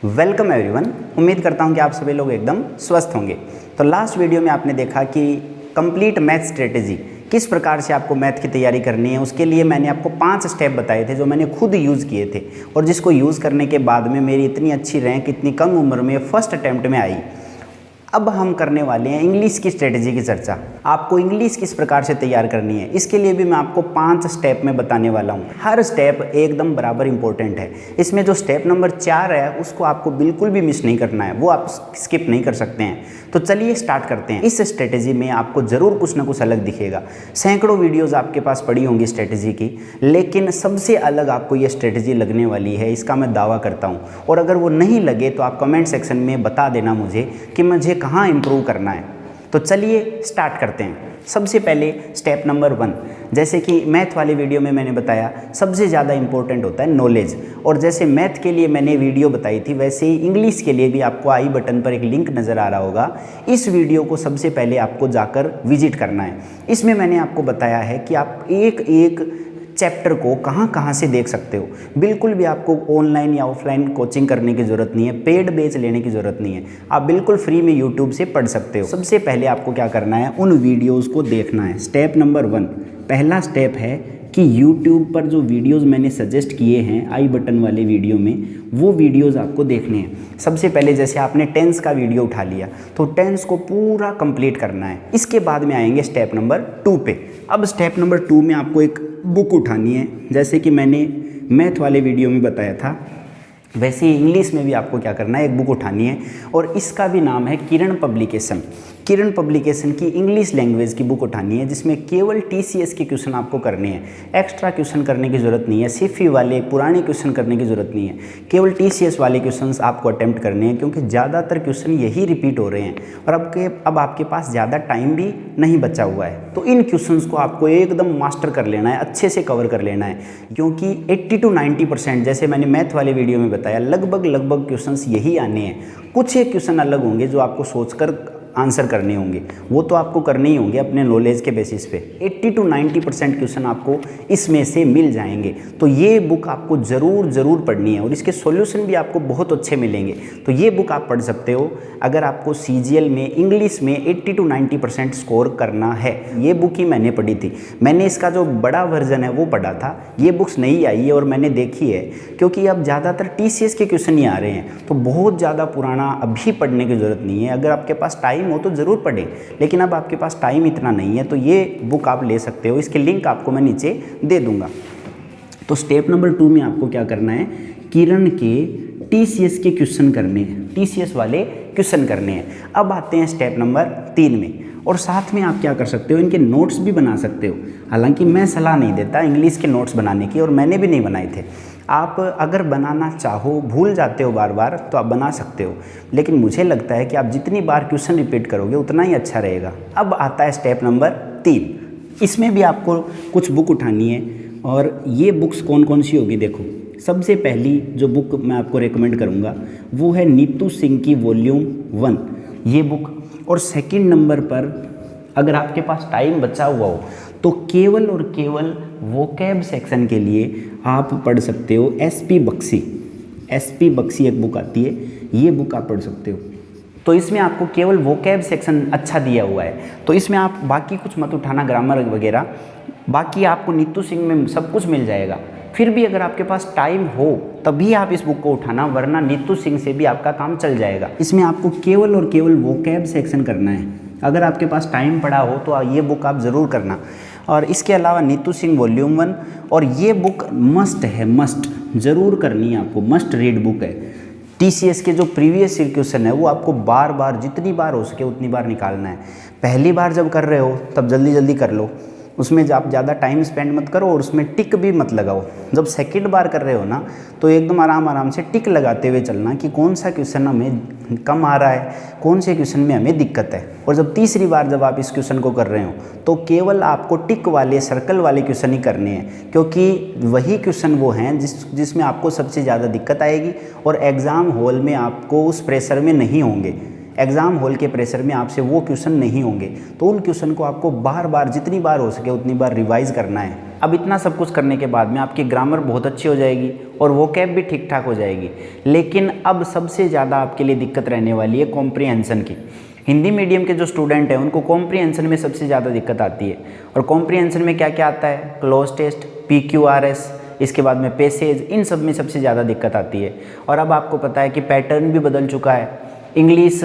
Welcome everyone. उम्मीद करता हूं कि आप सभी लोग एकदम स्वस्थ होंगे। तो लास्ट वीडियो में आपने देखा कि कंप्लीट मैथ स्ट्रेटेजी किस प्रकार से आपको मैथ की तैयारी करनी है, उसके लिए मैंने आपको 5 स्टेप बताए थे जो मैंने खुद यूज़ किए थे और जिसको यूज़ करने के बाद में मेरी इतनी अच्छी रैंक इतनी कम उम्र में फर्स्ट अटैम्प्ट में आई। अब हम करने वाले हैं इंग्लिश की स्ट्रेटेजी की चर्चा। आपको इंग्लिश किस प्रकार से तैयार करनी है, इसके लिए भी मैं आपको 5 स्टेप में बताने वाला हूँ। हर स्टेप एकदम बराबर इंपॉर्टेंट है। इसमें जो स्टेप नंबर 4 है उसको आपको बिल्कुल भी मिस नहीं करना है, वो आप स्किप नहीं कर सकते हैं। तो चलिए स्टार्ट करते हैं। इस स्ट्रेटेजी में आपको ज़रूर कुछ ना कुछ अलग दिखेगा। सैकड़ों वीडियोज़ आपके पास पड़ी होंगी स्ट्रेटेजी की, लेकिन सबसे अलग आपको ये स्ट्रेटेजी लगने वाली है, इसका मैं दावा करता हूँ। और अगर वो नहीं लगे तो आप कमेंट सेक्शन में बता देना मुझे कि मुझे कहाँ इम्प्रूव करना है। तो चलिए स्टार्ट करते हैं। सबसे पहले स्टेप नंबर 1, जैसे कि मैथ वाले वीडियो में मैंने बताया सबसे ज़्यादा इंपॉर्टेंट होता है नॉलेज। और जैसे मैथ के लिए मैंने वीडियो बताई थी, वैसे ही इंग्लिश के लिए भी आपको आई बटन पर एक लिंक नज़र आ रहा होगा। इस वीडियो को सबसे पहले आपको जाकर विजिट करना है। इसमें मैंने आपको बताया है कि आप एक एक चैप्टर को कहाँ कहाँ से देख सकते हो। बिल्कुल भी आपको ऑनलाइन या ऑफलाइन कोचिंग करने की ज़रूरत नहीं है, पेड बैच लेने की ज़रूरत नहीं है। आप बिल्कुल फ्री में यूट्यूब से पढ़ सकते हो। सबसे पहले आपको क्या करना है, उन वीडियोज़ को देखना है। स्टेप नंबर 1, पहला स्टेप है कि YouTube पर जो वीडियोज़ मैंने सजेस्ट किए हैं आई बटन वाले वीडियो में, वो वीडियोज़ आपको देखने हैं। सबसे पहले जैसे आपने टेंस का वीडियो उठा लिया तो टेंस को पूरा कंप्लीट करना है। इसके बाद में आएंगे स्टेप नंबर 2 पे। अब स्टेप नंबर 2 में आपको एक बुक उठानी है, जैसे कि मैंने मैथ वाले वीडियो में बताया था, वैसे ही इंग्लिश में भी आपको क्या करना है, एक बुक उठानी है और इसका भी नाम है किरण पब्लिकेशन। किरण पब्लिकेशन की इंग्लिश लैंग्वेज की बुक उठानी है, जिसमें केवल TCS के क्वेश्चन आपको करने हैं। एक्स्ट्रा क्वेश्चन करने की ज़रूरत नहीं है, सिफी वाले पुराने क्वेश्चन करने की ज़रूरत नहीं है। केवल TCS वाले क्वेश्चंस आपको अटेम्प्ट करने हैं, क्योंकि ज़्यादातर क्वेश्चन यही रिपीट हो रहे हैं और अब आपके पास ज़्यादा टाइम भी नहीं बचा हुआ है। तो इन क्वेश्चंस को आपको एकदम मास्टर कर लेना है, अच्छे से कवर कर लेना है, क्योंकि 80 to 90% जैसे मैंने मैथ वाले वीडियो में बताया लगभग क्वेश्चंस यही आने हैं। कुछ एक क्वेश्चन अलग होंगे जो आपको सोचकर आंसर करने होंगे, वो तो आपको करने ही होंगे अपने नॉलेज के बेसिस पे। 80 to 90% क्वेश्चन आपको इसमें से मिल जाएंगे। तो ये बुक आपको ज़रूर पढ़नी है और इसके सॉल्यूशन भी आपको बहुत अच्छे मिलेंगे। तो ये बुक आप पढ़ सकते हो अगर आपको CGL में इंग्लिश में 80 to 90% स्कोर करना है। ये बुक ही मैंने पढ़ी थी, मैंने इसका जो बड़ा वर्जन है वो पढ़ा था। ये बुक्स नहीं आई है और मैंने देखी है, क्योंकि अब ज़्यादातर TCS के क्वेश्चन ही आ रहे हैं। तो बहुत ज़्यादा पुराना अभी पढ़ने की ज़रूरत नहीं है। अगर आपके पास टाइम हो तो ज़रूर पढ़ें, लेकिन अब आपके पास टाइम इतना नहीं है, तो ये बुक आप ले सकते हो। इसके लिंक आपको मैं नीचे दे दूंगा। तो स्टेप नंबर 2 में आपको क्या करना है, किरण के TCS के क्वेश्चन करने हैं, TCS वाले क्वेश्चन करने हैं। अब आते हैं स्टेप नंबर 3 में, और साथ में आप क्या कर सकते हो, इनके नोट्स भी बना सकते हो। हालांकि मैं सलाह नहीं देता इंग्लिश के नोट्स बनाने की, और मैंने भी नहीं बनाए थे। आप अगर बनाना चाहो, भूल जाते हो बार बार, तो आप बना सकते हो, लेकिन मुझे लगता है कि आप जितनी बार क्वेश्चन रिपीट करोगे उतना ही अच्छा रहेगा। अब आता है स्टेप नंबर 3। इसमें भी आपको कुछ बुक उठानी है, और ये बुक्स कौन कौन सी होगी देखो। सबसे पहली जो बुक मैं आपको रेकमेंड करूँगा वो है नीतू सिंह की वॉल्यूम 1 ये बुक। और सेकंड नंबर पर अगर आपके पास टाइम बचा हुआ हो तो केवल और केवल वोकैब सेक्शन के लिए आप पढ़ सकते हो SP बख्शी एक बुक आती है, ये बुक आप पढ़ सकते हो। तो इसमें आपको केवल वोकैब सेक्शन अच्छा दिया हुआ है, तो इसमें आप बाकी कुछ मत उठाना, ग्रामर वगैरह, बाकी आपको नीतू सिंह में सब कुछ मिल जाएगा। फिर भी अगर आपके पास टाइम हो तभी आप इस बुक को उठाना, वरना नीतू सिंह से भी आपका काम चल जाएगा। इसमें आपको केवल और केवल वोकैब सेक्शन करना है। अगर आपके पास टाइम पड़ा हो तो ये बुक आप ज़रूर करना। और इसके अलावा नीतू सिंह वॉल्यूम 1, और ये बुक मस्ट है, मस्ट ज़रूर करनी है आपको, मस्ट रीड बुक है। TCS के जो प्रीवियस क्वेश्चन है वो आपको बार बार, जितनी बार हो सके उतनी बार निकालना है। पहली बार जब कर रहे हो तब जल्दी कर लो, उसमें आप ज़्यादा टाइम स्पेंड मत करो और उसमें टिक भी मत लगाओ। जब सेकंड बार कर रहे हो ना तो एकदम आराम से टिक लगाते हुए चलना कि कौन सा क्वेश्चन हमें कम आ रहा है, कौन से क्वेश्चन में हमें दिक्कत है। और जब तीसरी बार जब आप इस क्वेश्चन को कर रहे हो तो केवल आपको टिक वाले, सर्कल वाले क्वेश्चन ही करने हैं, क्योंकि वही क्वेश्चन वो हैं जिसमें आपको सबसे ज़्यादा दिक्कत आएगी और एग्ज़ाम हॉल में आपको उस प्रेशर में नहीं होंगे। एग्ज़ाम हॉल के प्रेशर में आपसे वो क्वेश्चन नहीं होंगे, तो उन क्वेश्चन को आपको बार बार, जितनी बार हो सके उतनी बार रिवाइज़ करना है। अब इतना सब कुछ करने के बाद में आपकी ग्रामर बहुत अच्छी हो जाएगी और वोकैब भी ठीक ठाक हो जाएगी। लेकिन अब सबसे ज़्यादा आपके लिए दिक्कत रहने वाली है कॉम्प्रिहेंशन की। हिंदी मीडियम के जो स्टूडेंट हैं उनको कॉम्प्रिहेंशन में सबसे ज़्यादा दिक्कत आती है। और कॉम्प्रिहेंशन में क्या क्या आता है? क्लोज टेस्ट, PQRS, इसके बाद में पैसेज, इन सब में सबसे ज़्यादा दिक्कत आती है। और अब आपको पता है कि पैटर्न भी बदल चुका है, इंग्लिश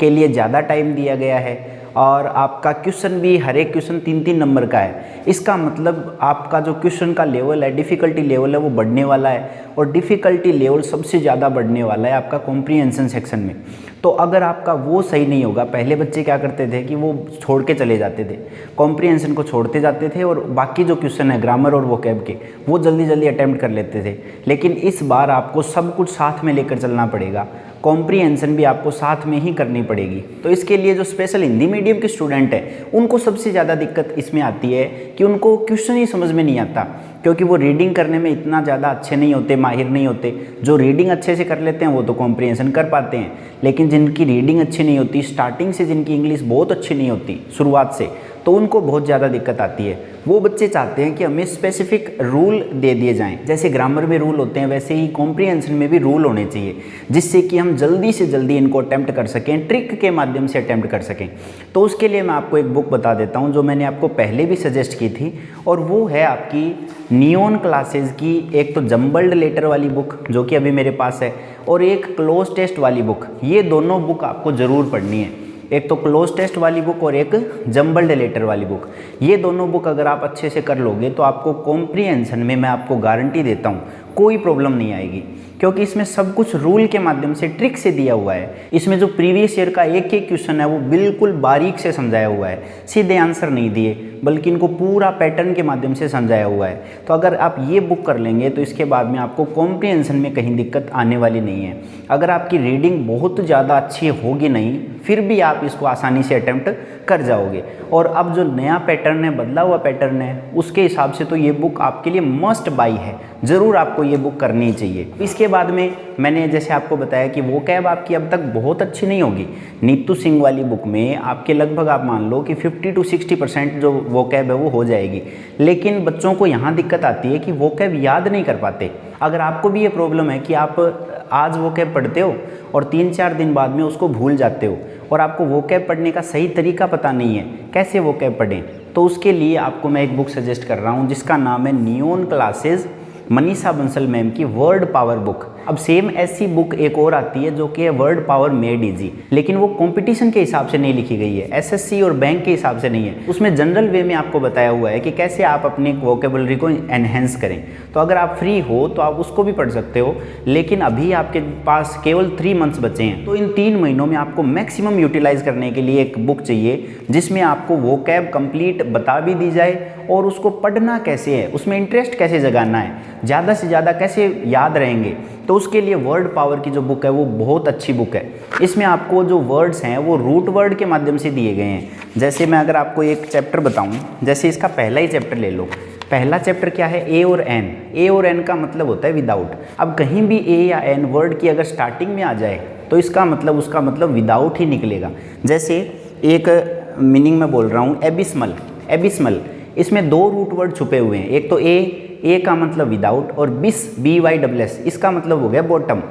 के लिए ज़्यादा टाइम दिया गया है और आपका क्वेश्चन भी हर एक क्वेश्चन 3-3 नंबर का है। इसका मतलब आपका जो क्वेश्चन का लेवल है, डिफ़िकल्टी लेवल है, वो बढ़ने वाला है। और डिफ़िकल्टी लेवल सबसे ज़्यादा बढ़ने वाला है आपका कॉम्प्रिहेंशन सेक्शन में। तो अगर आपका वो सही नहीं होगा, पहले बच्चे क्या करते थे कि वो छोड़ के चले जाते थे, कॉम्प्रिहेंशन को छोड़ते जाते थे और बाकी जो क्वेश्चन है ग्रामर और वोकैब के वो जल्दी जल्दी अटैम्प्ट कर लेते थे। लेकिन इस बार आपको सब कुछ साथ में लेकर चलना पड़ेगा, कॉम्प्रिहेंशन भी आपको साथ में ही करनी पड़ेगी। तो इसके लिए जो स्पेशल हिंदी मीडियम के स्टूडेंट हैं उनको सबसे ज़्यादा दिक्कत इसमें आती है कि उनको क्वेश्चन ही समझ में नहीं आता, क्योंकि वो रीडिंग करने में इतना ज़्यादा अच्छे नहीं होते, माहिर नहीं होते। जो रीडिंग अच्छे से कर लेते हैं वो तो कॉम्प्रिहेंशन कर पाते हैं, लेकिन जिनकी रीडिंग अच्छी नहीं होती, स्टार्टिंग से जिनकी इंग्लिश बहुत अच्छी नहीं होती शुरुआत से, तो उनको बहुत ज़्यादा दिक्कत आती है। वो बच्चे चाहते हैं कि हमें स्पेसिफिक रूल दे दिए जाएं, जैसे ग्रामर में रूल होते हैं वैसे ही कॉम्प्रिहेंशन में भी रूल होने चाहिए, जिससे कि हम जल्दी से जल्दी इनको अटैम्प्ट कर सकें, ट्रिक के माध्यम से अटैम्प्ट कर सकें। तो उसके लिए मैं आपको एक बुक बता देता हूं जो मैंने आपको पहले भी सजेस्ट की थी, और वो है आपकी नियॉन क्लासेस की एक तो जंबल्ड लेटर वाली बुक जो कि अभी मेरे पास है, और एक क्लोज टेस्ट वाली बुक। ये दोनों बुक आपको ज़रूर पढ़नी है, एक तो क्लोज टेस्ट वाली बुक और एक जंबल्ड लेटर वाली बुक। ये दोनों बुक अगर आप अच्छे से कर लोगे तो आपको कॉम्प्रिहेंशन में मैं आपको गारंटी देता हूँ कोई प्रॉब्लम नहीं आएगी, क्योंकि इसमें सब कुछ रूल के माध्यम से ट्रिक से दिया हुआ है। इसमें जो प्रीवियस ईयर का एक एक क्वेश्चन है वो बिल्कुल बारीक से समझाया हुआ है, सीधे आंसर नहीं दिए बल्कि इनको पूरा पैटर्न के माध्यम से समझाया हुआ है। तो अगर आप ये बुक कर लेंगे तो इसके बाद में आपको कॉम्प्रिहेंशन में कहीं दिक्कत आने वाली नहीं है। अगर आपकी रीडिंग बहुत ज़्यादा अच्छी होगी नहीं, फिर भी आप इसको आसानी से अटेम्प्ट कर जाओगे। और अब जो नया पैटर्न है, बदला हुआ पैटर्न है, उसके हिसाब से तो ये बुक आपके लिए मस्ट बाई है, ज़रूर आपको ये बुक करनी चाहिए। इसके बाद में मैंने जैसे आपको बताया कि वोकैब आपकी अब तक बहुत अच्छी नहीं होगी। नीतू सिंह वाली बुक में आपके लगभग आप मान लो कि 50 to 60% जो वोकैब है वो हो जाएगी, लेकिन बच्चों को यहाँ दिक्कत आती है कि वोकैब याद नहीं कर पाते। अगर आपको भी ये प्रॉब्लम है कि आप आज वोकैब पढ़ते हो और 3-4 दिन बाद में उसको भूल जाते हो और आपको वोकैब पढ़ने का सही तरीका पता नहीं है, कैसे वोकैब पढ़ें, तो उसके लिए आपको मैं एक बुक सजेस्ट कर रहा हूँ जिसका नाम है neon classes, Manisha Bansal ma'am की वर्ड पावर बुक। अब सेम ऐसी बुक एक और आती है जो कि है वर्ड पावर मेड इजी, लेकिन वो कंपटीशन के हिसाब से नहीं लिखी गई है, एसएससी और बैंक के हिसाब से नहीं है। उसमें जनरल वे में आपको बताया हुआ है कि कैसे आप अपनी वोकेबलरी को एनहेंस करें। तो अगर आप फ्री हो तो आप उसको भी पढ़ सकते हो, लेकिन अभी आपके पास केवल 3 मंथ्स बचे हैं, तो इन 3 महीनों में आपको मैक्सिमम यूटिलाइज करने के लिए एक बुक चाहिए जिसमें आपको वोकैब कंप्लीट बता भी दी जाए और उसको पढ़ना कैसे है, उसमें इंटरेस्ट कैसे जगाना है, ज़्यादा से ज़्यादा कैसे याद रहेंगे। तो उसके लिए वर्ड पावर की जो बुक है वो बहुत अच्छी बुक है। इसमें आपको जो वर्ड्स हैं वो रूट वर्ड के माध्यम से दिए गए हैं। जैसे मैं अगर आपको एक चैप्टर बताऊं, जैसे इसका पहला ही चैप्टर ले लो। पहला चैप्टर क्या है? ए और एन। ए और एन का मतलब होता है विदाउट। अब कहीं भी ए या एन वर्ड की अगर स्टार्टिंग में आ जाए तो इसका मतलब उसका मतलब विदाउट ही निकलेगा। जैसे एक मीनिंग में बोल रहा हूँ एबिस्मल। एबिस्मल इसमें 2 रूट वर्ड छुपे हुए हैं, एक तो ए का मतलब विदाउट और बिस BYSS इसका मतलब हो गया बॉटम।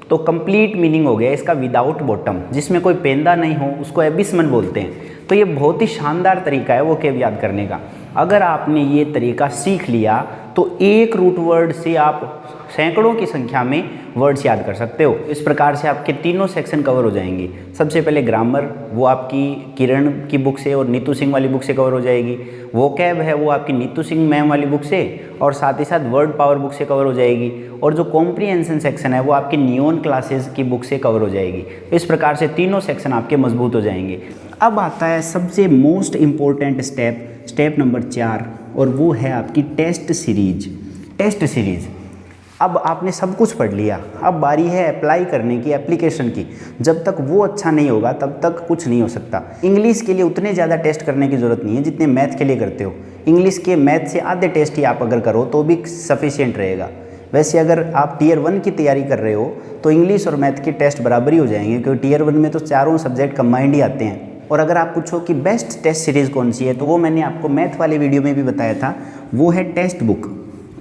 तो कंप्लीट मीनिंग हो गया इसका विदाउट बॉटम, जिसमें कोई पेंदा नहीं हो उसको एबिस्मल बोलते हैं। तो ये बहुत ही शानदार तरीका है वोकैब याद करने का। अगर आपने ये तरीका सीख लिया तो एक रूट वर्ड से आप सैकड़ों की संख्या में वर्ड्स याद कर सकते हो। इस प्रकार से आपके तीनों सेक्शन कवर हो जाएंगे। सबसे पहले ग्रामर, वो आपकी किरण की बुक से और नीतू सिंह वाली बुक से कवर हो जाएगी। वोकैब है वो आपकी नीतू सिंह मैम वाली बुक से और साथ ही साथ वर्ड पावर बुक से कवर हो जाएगी। और जो कॉम्प्रिहेंशन सेक्शन है वो आपकी नियॉन क्लासेस की बुक से कवर हो जाएगी। इस प्रकार से तीनों सेक्शन आपके मजबूत हो जाएंगे। अब आता है सबसे मोस्ट इम्पोर्टेंट स्टेप नंबर 4, और वो है आपकी टेस्ट सीरीज। टेस्ट सीरीज अब आपने सब कुछ पढ़ लिया, अब बारी है अप्लाई करने की, एप्लीकेशन की। जब तक वो अच्छा नहीं होगा तब तक कुछ नहीं हो सकता। इंग्लिश के लिए उतने ज़्यादा टेस्ट करने की ज़रूरत नहीं है जितने मैथ के लिए करते हो। इंग्लिश के मैथ से आधे टेस्ट ही आप अगर करो तो भी सफिशिएंट रहेगा। वैसे अगर आप टियर 1 की तैयारी कर रहे हो तो इंग्लिश और मैथ के टेस्ट बराबर ही हो जाएंगे, क्योंकि टियर 1 में तो चारों सब्जेक्ट कंबाइंड ही आते हैं। और अगर आप पूछो कि बेस्ट टेस्ट सीरीज़ कौन सी है, तो वो मैंने आपको मैथ वाले वीडियो में भी बताया था, वो है textbook.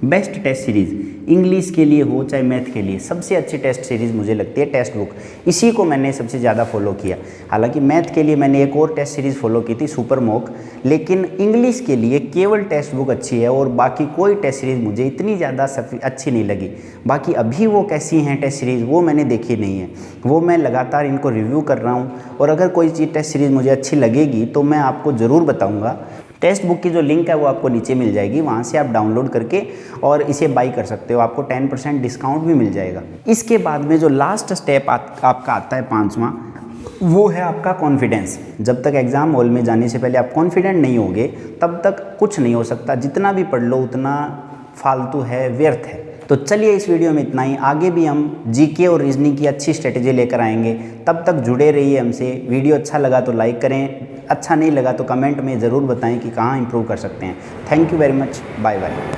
Best test series English के लिए हो चाहे मैथ के लिए, सबसे अच्छी टेस्ट सीरीज़ मुझे लगती है टेक्स्ट बुक। इसी को मैंने सबसे ज़्यादा फॉलो किया। हालांकि मैथ के लिए मैंने एक और टेस्ट सीरीज़ फॉलो की थी, सुपर मॉक, लेकिन इंग्लिश के लिए केवल टेक्स्ट बुक अच्छी है और बाकी कोई टेस्ट सीरीज़ मुझे इतनी ज़्यादा अच्छी नहीं लगी। बाकी अभी वो कैसी हैं टेस्ट सीरीज़ वो मैंने देखी नहीं है, वो मैं लगातार इनको रिव्यू कर रहा हूँ और अगर कोई चीज़ टेस्ट सीरीज़ मुझे अच्छी लगेगी तो मैं आपको ज़रूर बताऊँगा। टेक्स्ट बुक की जो लिंक है वो आपको नीचे मिल जाएगी, वहाँ से आप डाउनलोड करके और इसे बाई कर सकते हो, आपको 10% डिस्काउंट भी मिल जाएगा। इसके बाद में जो लास्ट स्टेप आपका आता है 5वां, वो है आपका कॉन्फिडेंस। जब तक एग्ज़ाम हॉल में जाने से पहले आप कॉन्फिडेंट नहीं होगे तब तक कुछ नहीं हो सकता। जितना भी पढ़ लो उतना फालतू है, व्यर्थ है। तो चलिए इस वीडियो में इतना ही। आगे भी हम जीके और रीजनिंग की अच्छी स्ट्रेटेजी लेकर आएंगे, तब तक जुड़े रहिए हमसे। वीडियो अच्छा लगा तो लाइक करें, अच्छा नहीं लगा तो कमेंट में ज़रूर बताएं कि कहाँ इंप्रूव कर सकते हैं। Thank you very much, bye bye.